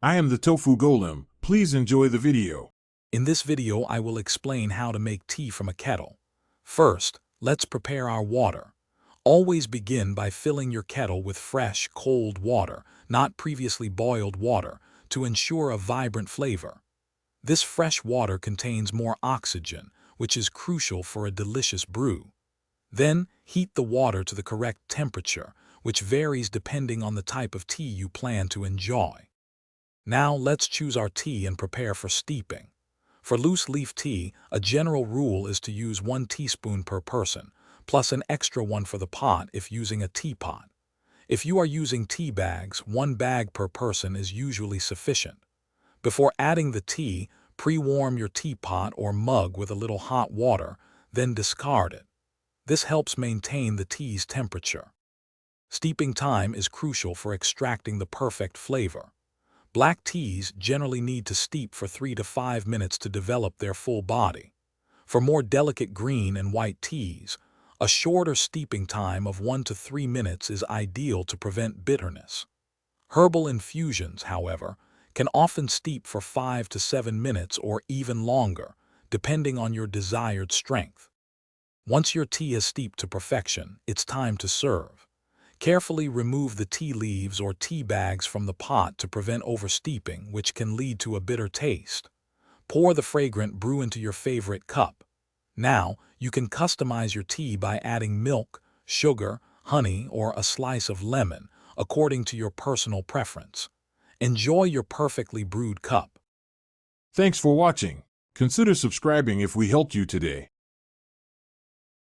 I am the Tofu Golem. Please enjoy the video. In this video, I will explain how to make tea from a kettle. First, let's prepare our water. Always begin by filling your kettle with fresh, cold water, not previously boiled water, to ensure a vibrant flavor. This fresh water contains more oxygen, which is crucial for a delicious brew. Then, heat the water to the correct temperature, which varies depending on the type of tea you plan to enjoy. Now, let's choose our tea and prepare for steeping. For loose leaf tea, a general rule is to use 1 teaspoon per person, plus an extra one for the pot if using a teapot. If you are using tea bags, 1 bag per person is usually sufficient. Before adding the tea, pre-warm your teapot or mug with a little hot water, then discard it. This helps maintain the tea's temperature. Steeping time is crucial for extracting the perfect flavor. Black teas generally need to steep for 3 to 5 minutes to develop their full body. For more delicate green and white teas, a shorter steeping time of 1 to 3 minutes is ideal to prevent bitterness. Herbal infusions, however, can often steep for 5 to 7 minutes or even longer, depending on your desired strength. Once your tea has steeped to perfection, it's time to serve. Carefully remove the tea leaves or tea bags from the pot to prevent oversteeping, which can lead to a bitter taste. Pour the fragrant brew into your favorite cup. Now, you can customize your tea by adding milk, sugar, honey, or a slice of lemon, according to your personal preference. Enjoy your perfectly brewed cup. Thanks for watching. Consider subscribing if we helped you today.